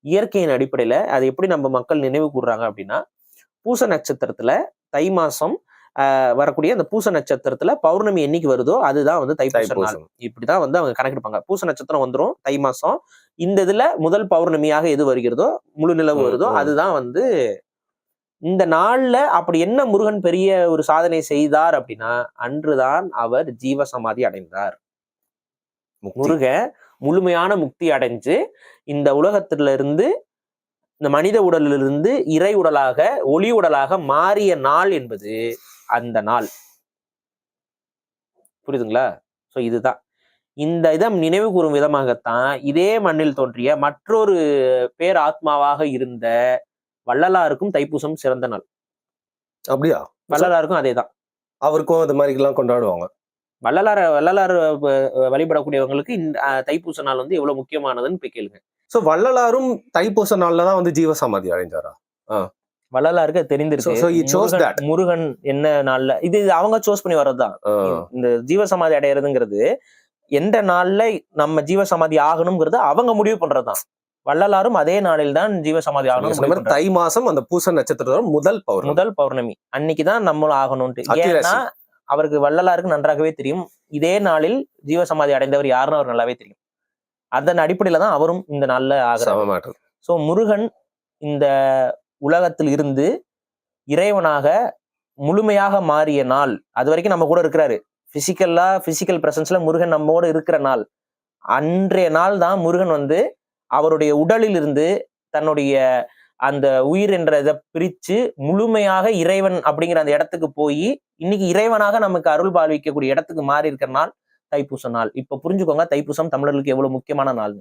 இயற்கையின் அடிப்படையில அதை எப்படி நம்ம மக்கள் நினைவு கூறுறாங்க அப்படின்னா, பூச நட்சத்திரத்துல தை மாசம் வரக்கூடிய அந்த பூச நட்சத்திரத்துல பௌர்ணமி என்னைக்கு வருதோ அதுதான் வந்து தைப்பூச நாள். இப்படிதான் வந்து அவங்க கணக்கெடுப்பாங்க. பூச நட்சத்திரம் வந்துடும் தை மாசம். இந்த இதுல முதல் பௌர்ணமியாக எது வருகிறதோ, முழு நிலவு வருதோ அதுதான் வந்து இந்த நாள்ல. அப்படி என்ன முருகன் பெரிய ஒரு சாதனை செய்தார் அப்படின்னா, அன்றுதான் அவர் ஜீவசமாதி அடைந்தார். முருகன் முழுமையான முக்தி அடைஞ்சு இந்த உலகத்துல இருந்து, இந்த மனித உடலிலிருந்து இறை உடலாக ஒளி உடலாக மாறிய நாள் என்பது அந்த நாள். புரியுதுங்களா? சோ இதுதான் இந்த இதை நினைவு கூறும் விதமாகத்தான் இதே மண்ணில் தோன்றிய மற்றொரு பேர் ஆத்மாவாக இருந்த வள்ளலாருக்கும் தைப்பூசம் சிறந்த நாள். அப்படியா? வள்ளலாருக்கும் அதேதான். அவருக்கும் அது மாதிரி எல்லாம் கொண்டாடுவாங்க. வள்ளலார் வழிபடக்கூடியவங்களுக்கு இந்த தைப்பூச நாள் வந்து எவ்வளவு முக்கியமானதுன்னு போய் கேளுங்க. சோ வள்ளலாரும் தைப்பூச நாள்ல தான் வந்து ஜீவசமாதி அடைஞ்சாரா? வள்ளலாருக்கு தெரிஞ்சிருக்கு முருகன் என்ன நாள்ல இது அவங்க சூஸ் பண்ணி வர்றதுதான். இந்த ஜீவசமாதி அடையிறதுங்கிறது எந்த நாள்ல நம்ம ஜீவசமாதி ஆகணும்ங்கிறது அவங்க முடிவு பண்றதுதான். வள்ளலாரும் அதே நாளில் தான் ஜீவசமாதி ஆகணும். தை மாசம் அந்த பூச நட்சத்திரம் முதல் பௌர்ணமி அன்னைக்குதான் நம்மளும் ஆகணும்ட்டு. ஏன்னா அவருக்கு வள்ளலாருக்கு நன்றாகவே தெரியும் இதே நாளில் ஜீவசமாதி அடைந்தவர் யாருன்னு அவர் நல்லாவே தெரியும். அதன் அடிப்படையில தான் அவரும் இந்த நாள்ல ஆகிறார். சோ முருகன் இந்த உலகத்தில் இருந்து இறைவனாக முழுமையாக மாறிய நாள். அது வரைக்கும் நம்ம கூட இருக்கிறாரு. பிசிக்கல் பிரசன்ஸ்ல முருகன் நம்மோடு இருக்கிற நாள். அன்றைய நாள் தான் முருகன் வந்து அவருடைய உடலில் இருந்து தன்னுடைய அந்த உயிர் என்ற இதை பிரிச்சு முழுமையாக இறைவன் அப்படிங்கிற அந்த இடத்துக்கு போய் இன்னைக்கு இறைவனாக நமக்கு அருள் பாலிக்கக்கூடிய இடத்துக்கு மாறி இருக்கிற நாள் தைப்பூச நாள். இப்ப புரிஞ்சுக்கோங்க, தைப்பூசம் தமிழர்களுக்கு எவ்வளவு முக்கியமான நாள்.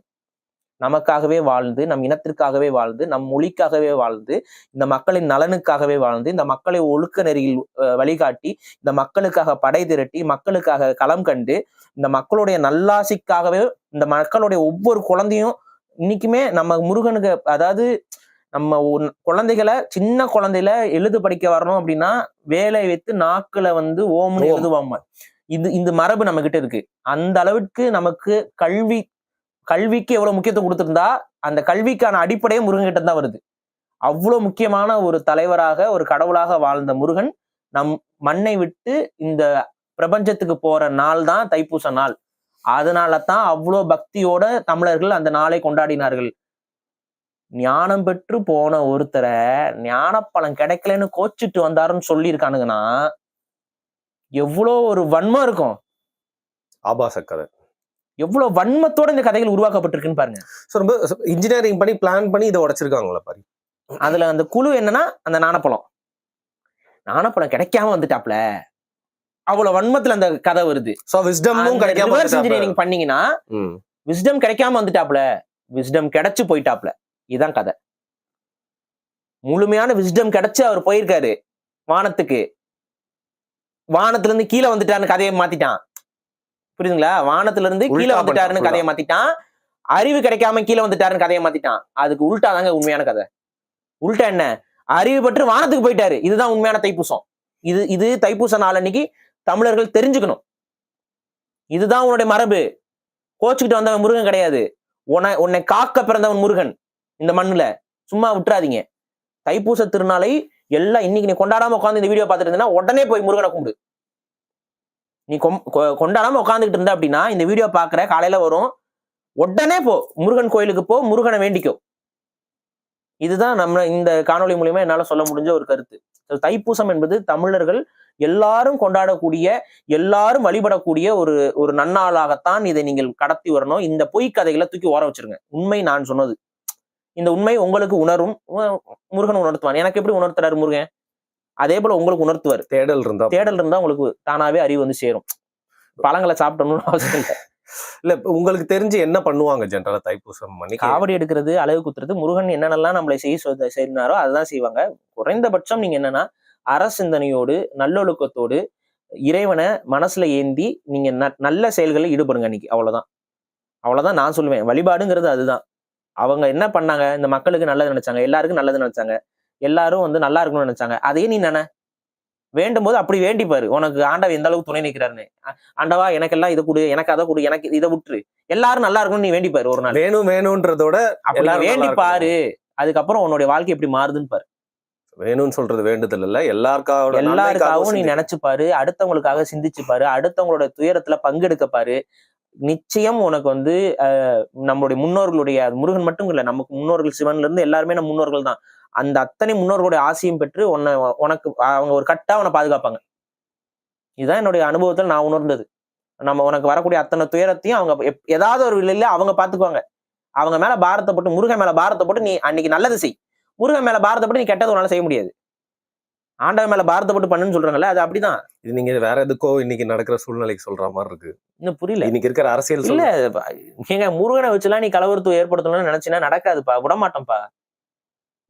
நமக்காகவே வாழ்ந்து, நம் இனத்திற்காகவே வாழ்ந்து, நம் மொழிக்காகவே வாழ்ந்து, இந்த மக்களின் நலனுக்காகவே வாழ்ந்து, இந்த மக்களை ஒழுக்க நெறியில் வழிகாட்டி, இந்த மக்களுக்காக படை திரட்டி, மக்களுக்காக களம் கண்டு, இந்த மக்களுடைய நல்லாசிக்காகவே இந்த மக்களுடைய ஒவ்வொரு குழந்தையும் இன்னைக்குமே நம்ம முருகனுக்கு, அதாவது நம்ம குழந்தைகளை சின்ன குழந்தையில எழுது படிக்க வரணும் அப்படின்னா வேலை வைத்து நாக்குல வந்து ஓம்னு எழுதுவாங்க. இந்த மரபு நம்ம கிட்ட இருக்கு. அந்த அளவுக்கு நமக்கு கல்விக்கு எவ்வளவு முக்கியத்துவம் கொடுத்திருந்தா அந்த கல்விக்கான அடிப்படையே முருகன் கிட்ட தான் வருது. அவ்வளவு முக்கியமான ஒரு தலைவராக ஒரு கடவுளாக வாழ்ந்த முருகன் நம் மண்ணை விட்டு இந்த பிரபஞ்சத்துக்கு போற நாள் தான் தைப்பூச நாள். அதனாலதான் அவ்வளவு பக்தியோட தமிழர்கள் அந்த நாளை கொண்டாடினார்கள். ஞானம் பெற்று போன ஒருத்தரை ஞானப்பழம் கிடைக்கலன்னு கோச்சிட்டு வந்தாருன்னு சொல்லியிருக்கானுங்கன்னா எவ்வளோ ஒரு வன்மம் இருக்கும். ஆபாச கதை எவ்வளவு வன்மத்தோட இந்த கதைகள் உருவாக்கப்பட்டிருக்குன்னு பாருங்க. ரொம்ப இன்ஜினியரிங் பண்ணி பிளான் பண்ணி இதை உடைச்சிருக்காங்களா பாரு. அதுல அந்த குழு என்னன்னா அந்த நாணப்பழம் கிடைக்காம வந்துட்டாப்ல, அவ்வளவு வன்மத்துல அந்த கதை வருது. இன்ஜினியரிங் பண்ணீங்கன்னா விஸ்டம் கிடைக்காம வந்துட்டாப்ல, விஸ்டம் கிடைச்சு போயிட்டாப்ல, இதுதான் கதை. முழுமையான விஸ்டம் கிடைச்சு அவர் போயிருக்காரு வானத்துக்கு, வானத்துல இருந்து கீழே வந்துட்டாருன்னு கதையை மாத்திட்டான். புரியுதுங்களா? வானத்துல இருந்து கீழே வந்துட்டாருன்னு கதையை மாத்திட்டான். அறிவு கிடைக்காம கீழே வந்துட்டாருன்னு கதையை மாத்திட்டான். அதுக்கு உள்டா தாங்க உண்மையான கதை. உள்டா என்ன, அறிவு பெற்று வானத்துக்கு போயிட்டாரு. இதுதான் உண்மையான தைப்பூசம். இது தைப்பூச நாள் அன்னைக்கு தமிழர்கள் தெரிஞ்சுக்கணும். இதுதான் உன்னுடைய மரபு. கோச்சுக்கிட்டு வந்தவன் முருகன் கிடையாது. உன்னை காக்க பிறந்தவன் முருகன் இந்த மண்ணுல. சும்மா விட்டுறாதீங்க. தைப்பூச திருநாளை எல்லாம் இன்னைக்கு நீ கொண்டாடாம உட்காந்து இந்த வீடியோ பார்த்துட்டு இருந்தேன்னா உடனே போய் முருகனை கும்பிடு. நீ கொண்டாடாம உட்காந்துக்கிட்டு இருந்த அப்படின்னா இந்த வீடியோ பாக்குற காலையில வரும், உடனே போ முருகன் கோயிலுக்கு போ, முருகனை வேண்டிக்கோ. இதுதான் நம்ம இந்த காணொலி மூலியமா என்னால சொல்ல முடிஞ்ச ஒரு கருத்து. தைப்பூசம் என்பது தமிழர்கள் எல்லாரும் கொண்டாடக்கூடிய, எல்லாரும் வழிபடக்கூடிய ஒரு நன்னாளாகத்தான் இதை நீங்கள் கடத்தி வரணும். இந்த பொய் கதைகளை தூக்கி ஓர வச்சிருங்க. உண்மை நான் சொன்னது. இந்த உண்மை உங்களுக்கு உணரும், முருகன் உணர்த்துவான். எனக்கு எப்படி உணர்த்துறாரு முருகன், அதே போல உங்களுக்கு உணர்த்துவார். தேடல் இருந்தா உங்களுக்கு தானாவே அறிவு வந்து சேரும். பழங்களை சாப்பிட்டணும்னு அவசியம் இல்லை. இல்ல உங்களுக்கு தெரிஞ்சு என்ன பண்ணுவாங்க ஜென்ரலா தைப்பூசம் பண்ணி? காவடி எடுக்கிறது, அழகு குத்துறது, முருகன் என்னென்னலாம் நம்மளை செய்யினாரோ அதுதான் செய்வாங்க. குறைந்தபட்சம் நீங்க என்னன்னா அரசிந்தனையோடு, நல்லொழுக்கத்தோடு, இறைவனை மனசுல ஏந்தி நீங்க நல்ல செயல்களில் ஈடுபடுங்க அன்னைக்கு. அவ்வளவுதான் நான் சொல்லுவேன். வழிபாடுங்கிறது அதுதான். அவங்க என்ன பண்ணாங்க, இந்த மக்களுக்கு நல்லது நினைச்சாங்க, எல்லாருக்கும் நல்லது நினைச்சாங்க, எல்லாரும் வந்து நல்லா இருக்கணும்னு நினைச்சாங்க. அதையே நீ வேண்டும் போது அப்படி வேண்டிப்பாரு. உனக்கு ஆண்டவன் எந்த அளவுக்கு துணை நிற்கிறாருன்னு. ஆண்டவா எனக்கு எல்லாம் இதை கொடு, எனக்கு அதை கொடு, எனக்கு இதை விட்டுரு, எல்லாரும் நல்லா இருக்கணும்னு நீ வேண்டிப்பாரு. ஒரு நாள் வேணும்ன்றதோட எல்லாரும் வேண்டிப்பாரு. அதுக்கப்புறம் உன்னுடைய வாழ்க்கை எப்படி மாறுதுன்னு பாரு. வேணும்னு சொல்றது வேண்டுதல் இல்ல, எல்லாருக்காகவும் நீ நினைச்சுப்பாரு, அடுத்தவங்களுக்காக சிந்திச்சுப்பாரு, அடுத்தவங்களோட துயரத்துல பங்கெடுக்கப்பாரு. நிச்சயம் உனக்கு வந்து நம்மளுடைய முன்னோர்களுடைய, முருகன் மட்டும் இல்ல, நமக்கு முன்னோர்கள் சிவன்ல இருந்து எல்லாருமே நம்ம முன்னோர்கள் தான். அந்த அத்தனை முன்னோர்களுடைய ஆசையும் பெற்று உனக்கு அவங்க ஒரு கட்டா உன்னை பாதுகாப்பாங்க. இதுதான் என்னுடைய அனுபவத்தில் நான் உணர்ந்தது. நம்ம உனக்கு வரக்கூடிய அத்தனை துயரத்தையும் அவங்க ஏதாவது ஒரு இல்ல அவங்க பாத்துக்குவாங்க. அவங்க மேல பாரத்தை போட்டு, முருகன் மேல பாரத்தை போட்டு நீ அன்னைக்கு நல்லது செய். முருகன் மேல பாரத்தை போட்டு நீ கெட்டது உன்னால செய்ய முடியாது. ஆண்டவன் மேல பாரத்தை போட்டு பண்ணுன்னு சொல்றாங்கல்ல, அது அப்படிதான். இது நீங்க வேற எதுக்கோ இன்னைக்கு நடக்கிற சூழ்நிலைக்கு சொல்ற மாதிரி இருக்கு. இன்னும் புரியல. இன்னைக்கு இருக்கிற அரசியல் இல்ல, நீங்க முருகனை வச்சுலாம் நீ கலவரத்தை ஏற்படுத்தணும்னு நினைச்சினா நடக்காதுப்பா. விடமாட்டோம்ப்பா.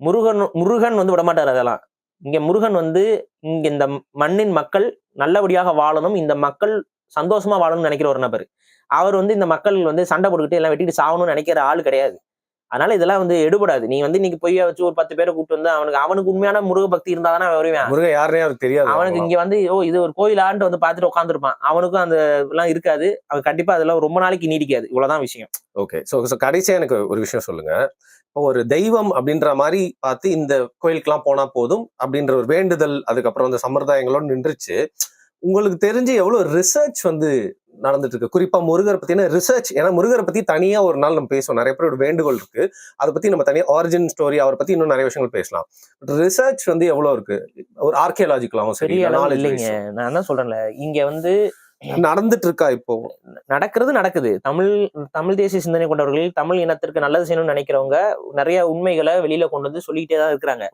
முருகன் வந்து விடமாட்டாரு அதெல்லாம். இங்க முருகன் வந்து இங்க இந்த மண்ணின் மக்கள் நல்லபடியாக வாழணும், இந்த மக்கள் சந்தோஷமா வாழணும்னு நினைக்கிற ஒரு நபர். அவர் வந்து இந்த மக்கள் வந்து சண்டை போட்டுக்கிட்டு எல்லாம் வெட்டிட்டு சாகணும்னு நினைக்கிற ஆள் கிடையாது. அதனால இதெல்லாம் வந்து எடுபடாது. நீ வந்து இன்னைக்கு பொய்யா வச்சு ஒரு 10 பேரை கூப்பிட்டு வந்து அவனுக்கு உண்மையான முருக பக்தி இருந்தா தானே வருவேன். முருகன் யாருன்னே அவருக்கு தெரியாது. அவனுக்கு இங்க வந்து இது ஒரு கோயிலான்ட்டு வந்து பார்த்துட்டு உட்காந்துருப்பான். அவனுக்கும் அந்த எல்லாம் இருக்காது. அவன் கண்டிப்பா அதெல்லாம் ரொம்ப நாளைக்கு நீடிக்காது. இவ்வளவுதான் விஷயம். ஓகே, சோ கடைசியா எனக்கு ஒரு விஷயம் சொல்லுங்க. இப்போ ஒரு தெய்வம் அப்படின்ற மாதிரி பார்த்து இந்த கோயிலுக்கெல்லாம் போனா போதும் அப்படின்ற ஒரு வேண்டுதல், அதுக்கப்புறம் அந்த சம்பிரதாயங்களோட நின்றுச்சு. உங்களுக்கு தெரிஞ்சு எவ்வளவு ரிசர்ச் வந்து நடந்துட்டு இருக்கு, குறிப்பா முருகரை பத்தின ரிசர்ச்? ஏன்னா முருகரை பத்தி தனியா ஒரு நாள் நம்ம பேசுவோம், நிறைய பேரோட வேண்டுகோள் இருக்கு, அதை பத்தி நம்ம தனியா ஆரிஜின் ஸ்டோரி அவரை பத்தி இன்னும் நிறைய விஷயங்கள் பேசலாம். ரிசர்ச் வந்து எவ்வளவு இருக்கு, ஒரு ஆர்கியாலஜிக்கலாவும் சரி இல்லைங்க. நான் என்ன சொல்றேன்ல, இங்க வந்து நடந்துட்டு இருக்கா? இப்போ நடக்குது. தமிழ் தேசிய சிந்தனை கொண்டவர்கள், தமிழ் இனத்திற்கு நல்லது செய்யணும்னு நினைக்கிறவங்க நிறைய உண்மைகளை வெளியில கொண்டு வந்து சொல்லிக்கிட்டே தான் இருக்கிறாங்க.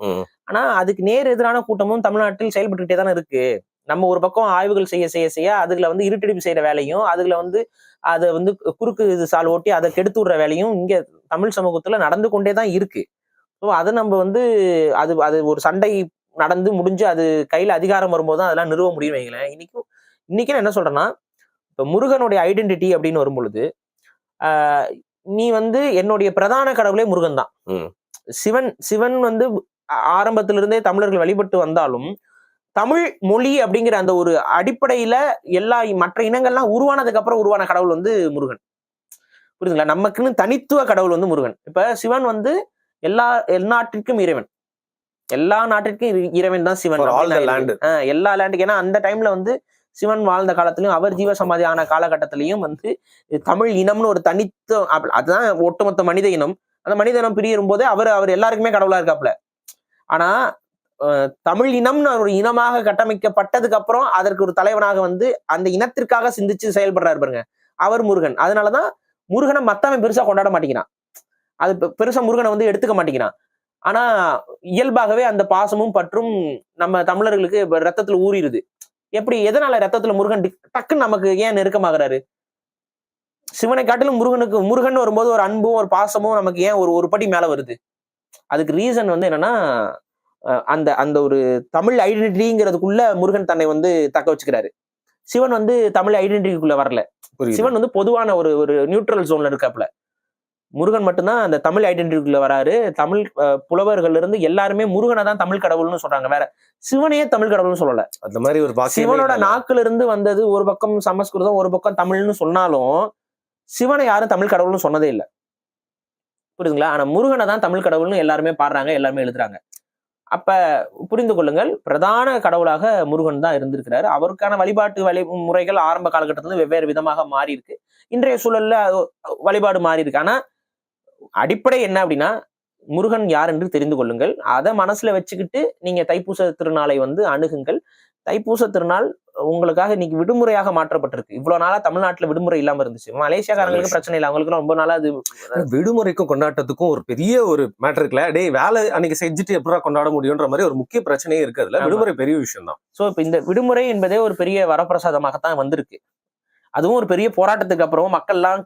ஆனா அதுக்கு நேர் எதிரான கூட்டமும் தமிழ்நாட்டில் செயல்பட்டுக்கிட்டே தானே இருக்கு. நம்ம ஒரு பக்கம் ஆய்வுகள் செய்ய அதுல வந்து இருட்டடிப்பு செய்யற வேலையும், அதுல வந்து அதை வந்து குறுக்கு சால் ஓட்டி அதை கெடுத்து விடுற வேலையும் இங்க தமிழ் சமூகத்துல நடந்து கொண்டே தான் இருக்கு. ஸோ அதை நம்ம வந்து அது ஒரு சண்டை நடந்து முடிஞ்சு அது கையில அதிகாரம் வரும்போது தான் அதெல்லாம் நிறுவ முடியும் வைங்களேன். இன்னைக்கு நான் என்ன சொல்றேன்னா, இப்ப முருகனுடைய ஐடென்டிட்டி அப்படின்னு வரும் பொழுது நீ வந்து என்னுடைய பிரதான கடவுளே முருகன் தான். சிவன் வந்து ஆரம்பத்திலிருந்தே தமிழர்கள் வழிபட்டு வந்தாலும் தமிழ் மொழி அப்படிங்கிற அந்த ஒரு அடிப்படையில எல்லா மற்ற இனங்கள்லாம் உருவானதுக்கு அப்புறம் உருவான கடவுள் வந்து முருகன். புரியுதுங்களா? நமக்குன்னு தனித்துவ கடவுள் வந்து முருகன். இப்ப சிவன் வந்து எல்லா நாட்டிற்கும் இறைவன், எல்லா நாட்டிற்கும் இறைவன் தான் சிவன். எல்லா லேண்டுக்கு. ஏன்னா அந்த டைம்ல வந்து சிவன் வாழ்ந்த காலத்திலையும் அவர் ஜீவசமாதி ஆன காலகட்டத்திலையும் வந்து தமிழ் இனம்னு ஒரு அதுதான் ஒட்டுமொத்த மனித இனம். அந்த மனித இனம் பிரியும் போது அவர் எல்லாருக்குமே கடவுளா இருக்காப்ல. ஆனா தமிழ் இனம்னு ஒரு இனமாக கட்டமைக்கப்பட்டதுக்கு அப்புறம் அதற்கு ஒரு தலைவனாக வந்து அந்த இனத்திற்காக சிந்திச்சு செயல்படுறாரு பாருங்க, அவர் முருகன். அதனாலதான் முருகனை மத்தவன் பெருசா கொண்டாட மாட்டேங்கிறான், அது பெருசா முருகனை வந்து எடுத்துக்க மாட்டேங்கிறான். ஆனா இயல்பாகவே அந்த பாசமும் பற்றும் நம்ம தமிழர்களுக்கு ரத்தத்துல ஊறிடுது. எப்படி, எதனால ரத்தத்துல முருகன் டக்குன்னு நமக்கு ஏன் நெருக்கமாகறாரு? சிவனை காட்டிலும் முருகன் வரும்போது ஒரு அன்பும் ஒரு பாசமும் நமக்கு ஏன் ஒரு படி மேல வருது? அதுக்கு ரீசன் வந்து என்னன்னா, அந்த ஒரு தமிழ் ஐடென்டிட்டிங்கிறதுக்குள்ள முருகன் தன்னை வந்து தக்க வச்சுக்கிறாரு. சிவன் வந்து தமிழ் ஐடென்டிட்டிக்குள்ள வரல. சிவன் வந்து பொதுவான ஒரு நியூட்ரல் ஜோன்ல இருக்காப்ல. முருகன் மட்டும்தான் அந்த தமிழ் ஐடென்டிட்டிக்குள்ள வராரு. தமிழ் புலவர்கள் இருந்து எல்லாருமே முருகனை தான் தமிழ் கடவுள்னு சொல்றாங்க. வேற சிவனையே தமிழ் கடவுள்னு சொல்லல. அந்த மாதிரி ஒரு சிவனோட நாக்குல இருந்து வந்தது ஒரு பக்கம் சமஸ்கிருதம், ஒரு பக்கம் தமிழ்னு சொன்னாலும் சிவனை யாரும் தமிழ் கடவுள்னு சொன்னதே இல்லை. புரியுதுங்களா? ஆனா முருகனை தான் தமிழ் கடவுள்னு எல்லாருமே பாடுறாங்க, எல்லாருமே எழுதுறாங்க. அப்ப புரிந்து கொள்ளுங்கள், பிரதான கடவுளாக முருகன் தான் இருந்திருக்கிறாரு. அவருக்கான வழிபாட்டு வழிமுறைகள் ஆரம்ப காலகட்டத்துல வெவ்வேறு விதமாக மாறி இருக்கு. இன்றைய சூழல்ல வழிபாடு மாறி இருக்கு. ஆனா அடிப்படை என்ன அப்படின்னா, முருகன் யார் என்று தெரிந்து கொள்ளுங்கள். அதை மனசுல வச்சுக்கிட்டு நீங்க தைப்பூச திருநாளை அணுகுங்கள். தைப்பூச திருநாள் உங்களுக்காக இன்னைக்கு விடுமுறையாக மாற்றப்பட்டிருக்கு. இவ்வளவு நாளா தமிழ்நாட்டுல விடுமுறை இல்லாம இருந்துச்சு. மலேசியாக்காரங்களுக்கு பிரச்சனை இல்லை, அவங்களுக்கு ரொம்ப நாளா அது விடுமுறைக்கும் கொண்டாட்டத்துக்கும் ஒரு பெரிய ஒரு மேட்டர் இருக்குல்ல. டேய் வேலை அன்னைக்கு செஞ்சுட்டு எப்படா கொண்டாட முடியும்ன்ற மாதிரி ஒரு முக்கிய பிரச்சனையே இருக்கு. அதுல விடுமுறை பெரிய விஷயம் தான். சோ இப்ப இந்த விடுமுறை என்பதே ஒரு பெரிய வரப்பிரசாதமாகத்தான் வந்திருக்கு. அதுவும் ஒரு பெரிய போராட்டத்துக்கு அப்புறம் மக்கள்லாம்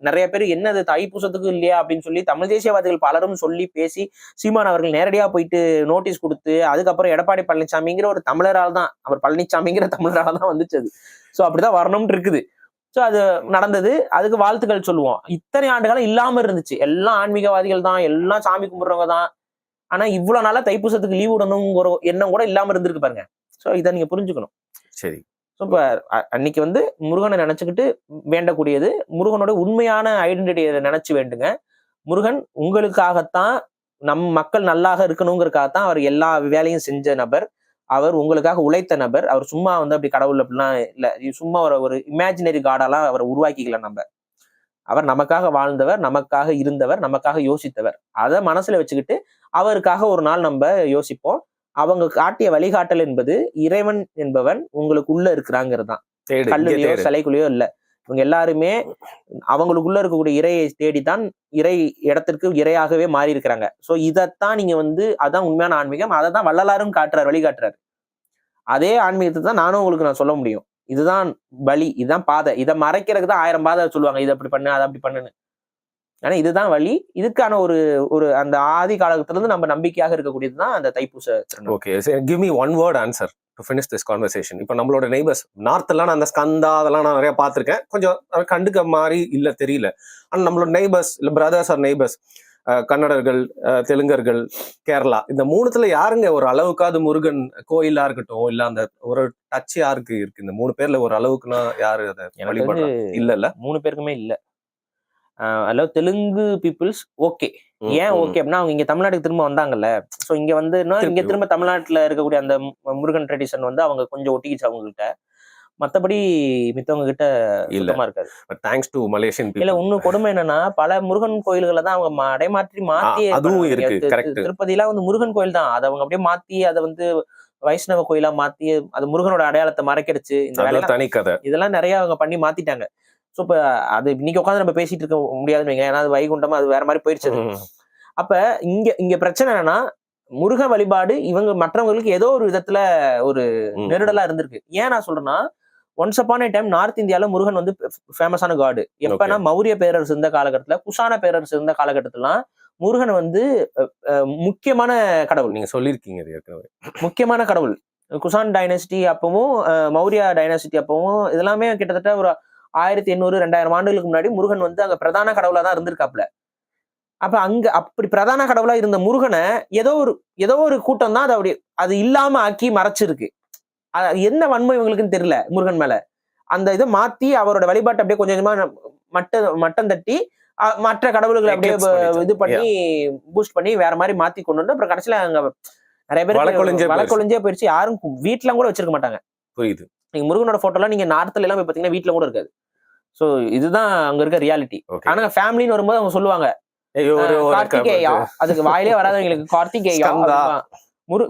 நிறைய பேர் என்னது தைப்பூசத்துக்கு இல்லையா அப்படின்னு சொல்லி தமிழ் தேசியவாதிகள் பலரும் சொல்லி பேசி சீமான் அவர்கள் நேரடியா போயிட்டு நோட்டீஸ் கொடுத்து அதுக்கப்புறம் எடப்பாடி பழனிசாமிங்கிற ஒரு தமிழரால் தான், அவர் பழனிசாமிங்கிற தமிழரால தான் வந்துச்சு அது. ஸோ அப்படிதான் வரணும்னு இருக்குது. ஸோ அது நடந்தது. அதுக்கு வாழ்த்துக்கள் சொல்லுவோம். இத்தனை ஆண்டுகளும் இல்லாம இருந்துச்சு. எல்லாம் ஆன்மீகவாதிகள் தான், எல்லாம் சாமி கும்பிடுறவங்க தான். ஆனா இவ்வளவு நாளா தைப்பூசத்துக்கு லீவ் விடணுங்கிற எண்ணம் கூட இல்லாம இருந்திருக்கு பாருங்க. ஸோ இதை நீங்க புரிஞ்சுக்கணும். சரி. இப்ப அன்னைக்கு முருகனை நினைச்சுக்கிட்டு வேண்டக்கூடியது, முருகனோட உண்மையான ஐடென்டிட்டியை நினைச்சு வேண்டுங்க. முருகன் உங்களுக்காகத்தான், நம் மக்கள் நல்லாக இருக்கணுங்கிறதுக்காகத்தான் அவர் எல்லா வேலையும் செஞ்ச நபர். அவர் உங்களுக்காக உழைத்த நபர். அவர் சும்மா அப்படி கடவுள் அப்படிலாம் இல்ல, சும்மா ஒரு இமேஜினரி காடாலாம் அவர் உருவாக்கிக்கல. அவர் நமக்காக வாழ்ந்தவர், நமக்காக இருந்தவர், நமக்காக யோசித்தவர். அதை மனசுல வச்சுக்கிட்டு அவருக்காக ஒரு நாள் நம்ம யோசிப்போம். அவங்க காட்டிய வழிகாட்டல் என்பது இறைவன் என்பவன் உங்களுக்கு உள்ள இருக்கிறாங்கிறது தான். கல்லுலயோ சிலைக்குள்ளேயோ இல்ல. இவங்க எல்லாருமே அவங்களுக்குள்ள இருக்கக்கூடிய இறையை தேடித்தான் இறை இடத்திற்கு இறையாகவே மாறி இருக்கிறாங்க. சோ இதைத்தான் நீங்க அதான் உண்மையான ஆன்மீகம். அதை தான் வள்ளலாரும் காட்டுறாரு, வழிகாட்டுறாரு. அதே ஆன்மீகத்தை தான் நானும் உங்களுக்கு நான் சொல்ல முடியும். இதுதான் வழி, இதுதான் பாதை. இதை மறைக்கிறதுக்கு தான் 1000 பாதை சொல்லுவாங்க. இதை அப்படி பண்ணு, அதை அப்படி பண்ணுன்னு. ஆனா இதுதான் வழி. இதுக்கான ஒரு அந்த ஆதி காலத்துல இருந்து நம்ம நம்பிக்கையாக இருக்கக்கூடியதுதான் அந்த தைப்பூச திருநாள். Okay, give me one word answer to finish this conversation. இப்போ நம்மளோட நெய்பர்ஸ் நார்த்லாம் நான் அந்த ஸ்கந்தா அதெல்லாம் நான் நிறைய பார்த்துருக்கேன். கொஞ்சம் கண்டுக்க மாதிரி இல்ல தெரியல. ஆனா நம்மளோட நெய்பர்ஸ் இல்ல பிரதர்ஸ் ஆர் நெய்பர்ஸ், கன்னடர்கள், தெலுங்கர்கள், கேரளா, இந்த மூணுத்துல யாருங்க ஒரு அளவுக்காவது முருகன் கோயிலா இருக்கட்டும் இல்ல அந்த ஒரு டச் யாருக்கு இருக்கு? இந்த 3 பேர்ல ஒரு அளவுக்குன்னா யாரு அதை வழிபடுறா? இல்ல 3 பேருக்குமே இல்ல. அதாவது தெலுங்கு பீப்புள்ஸ் ஓகே. ஏன் ஓகே அப்படின்னா, அவங்க இங்க தமிழ்நாட்டுக்கு திரும்ப வந்தாங்கல்ல. சோ இங்க இங்க திரும்ப தமிழ்நாட்டுல இருக்கக்கூடிய அந்த முருகன் ட்ரெடிஷன் அவங்க கொஞ்சம் ஒட்டிக்கிச்சு அவங்ககிட்ட. மத்தபடி மித்தவங்க கிட்ட சுத்தமா இருக்காது. Thanks to Malaysian people. இல்ல இன்னும் கொடுமை என்னன்னா, பல முருகன் கோயில்களை தான் அவங்க மாத்தி அதுவும் இருக்கு. திருப்பதிலாம் முருகன் கோயில் தான். அதை அவங்க அப்படியே மாத்தி அதை வைஷ்ணவ கோயிலா மாத்தி அது முருகனோட அடையாளத்தை மறைக்கடிச்சு இந்த வேலையெல்லாம் தனி கதை. இதெல்லாம் நிறைய அவங்க பண்ணி மாத்திட்டாங்க. சோ இப்ப அது இன்னைக்கு உட்காந்து நம்ம பேசிட்டு இருக்க முடியாதுன்னு வைங்க. ஏன்னா அது வைகுண்டமா அது வேற மாதிரி போயிடுச்சு. அப்ப இங்க பிரச்சனை என்னன்னா, முருக வழிபாடு மற்றவங்களுக்கு ஏதோ ஒரு விதத்துல ஒரு நெருடலா இருந்திருக்கு. ஏன் நான் சொல்றேன்னா, once upon a time north இந்தியால முருகன் ஃபேமஸான காடு. எப்பன்னா மௌரிய பேரரசு இருந்த காலகட்டத்துல, குஷான பேரரசு இருந்த காலகட்டத்துலாம் முருகன் முக்கியமான கடவுள். நீங்க சொல்லியிருக்கீங்க முக்கியமான கடவுள். குஷான் டைனஸ்டி அப்பவும் மௌரிய டைனஸ்டி அப்பவும் இதெல்லாமே கிட்டத்தட்ட ஒரு 1800 2000 ஆண்டுகளுக்கு முன்னாடி முருகன் அங்க பிரதான கடவுளா தான் இருந்திருக்காப்ல. அப்ப அங்க அப்படி பிரதான கடவுளா இருந்த முருகனை ஏதோ ஒரு கூட்டம் தான் அது இல்லாம ஆக்கி மறைச்சிருக்கு. என்ன வன்மை இவங்களுக்குன்னு தெரியல முருகன் மேல. அந்த இதை மாத்தி அவரோட வழிபாட்டை அப்படியே கொஞ்சம் கொஞ்சமா மட்டம் தட்டி மற்ற கடவுள்களை அப்படியே இது பண்ணி பூஸ்ட் பண்ணி வேற மாதிரி மாத்தி கொண்டு வந்து அப்புறம் கடைசியில அங்க நிறைய பேர் வழக்கொழிஞ்சே போயிடுச்சு. யாரும் வீட்டுல கூட வச்சிருக்க மாட்டாங்க. புரியுது. நீங்க முருகனோட போட்டோ எல்லாம் நீங்க நார்த்ல எல்லாம் பாத்தீங்கன்னா வீட்டுல கூட இருக்காது. சோ இதுதான் அங்க இருக்க ரியாலிட்டி. ஆனா ஃபேமிலின்னு வரும்போது அவங்க சொல்லுவாங்க கார்த்திகேயா, அதுக்கு வாயிலே வராதவங்களுக்கு கார்த்திகேயா.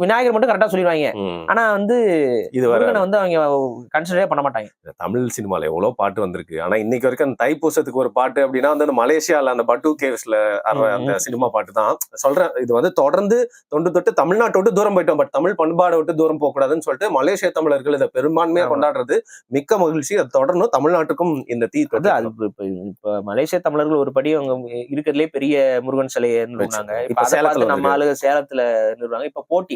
விநாயகர் மட்டும் கரெக்டா சொல்லிடுவாங்க. ஆனா முருகனை அவங்க கன்சிடரே பண்ண மாட்டாங்க. தமிழ் சினிமால எவ்வளவு பாட்டு வந்திருக்கு. ஆனா இன்னைக்கு வரைக்கும் அந்த தைப்பூசத்துக்கு ஒரு பாட்டு அப்படின்னா அந்த மலேசியால அந்த பட்டு கேவ்ஸ்ல அந்த சினிமா பாட்டு தான் சொல்றேன். இது தொடர்ந்து தொட்டு தமிழ்நாட்டை விட்டு தூரம் போயிட்டோம். பட் தமிழ் பண்பாடை விட்டு தூரம் போக கூடாதுன்னு சொல்லிட்டு மலேசிய தமிழர்கள் இதை பெரும்பான்மையா கொண்டாடுறது மிக்க மகிழ்ச்சி. அது தொடர்ந்து தமிழ்நாட்டுக்கும் இந்த தீ இப்ப மலேசிய தமிழர்கள் ஒரு படி அவங்க இருக்கிறதுலே பெரிய முருகன் சிலையை நிறுவனாங்க. இப்ப நம்ம ஆளுங்க சேலத்துல நிறுவாங்க. இப்ப போட்டி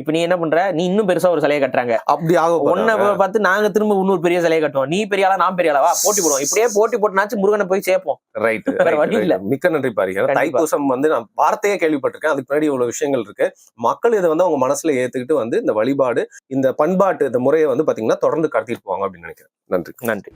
இப்ப நீ என்ன பண்ற, நீ இன்னும் பெருசா ஒரு சிலையை கட்டுறாங்க, அப்படி ஆக உன்னை பார்த்து நாங்க திரும்ப இன்னொரு பெரிய சிலையை கட்டுவோம், நீ பெரிய ஆளா நான் பெரிய ஆளவா, போட்டி போடுவோம். இப்படியே போட்டி போட்டுனாச்சு முருகனை போய் சேர்ப்போம். ரைட். வேற வழி இல்ல. மிக்க நன்றி பாருங்க. கண்டிப்பா. தைப்பூசம் வந்து நான் வார்த்தையே கேள்விப்பட்டிருக்கேன், அதுக்கு பின்னாடி இவ்வளவு விஷயங்கள் இருக்கு. மக்கள் இதை வந்து அவங்க மனசுல ஏத்துக்கிட்டு வந்து இந்த வழிபாடு, இந்த பண்பாட்டு இந்த முறையை வந்து பாத்தீங்கன்னா தொடர்ந்து கடத்திட்டு போவாங்க அப்படின்னு நினைக்கிறேன். நன்றி. நன்றி.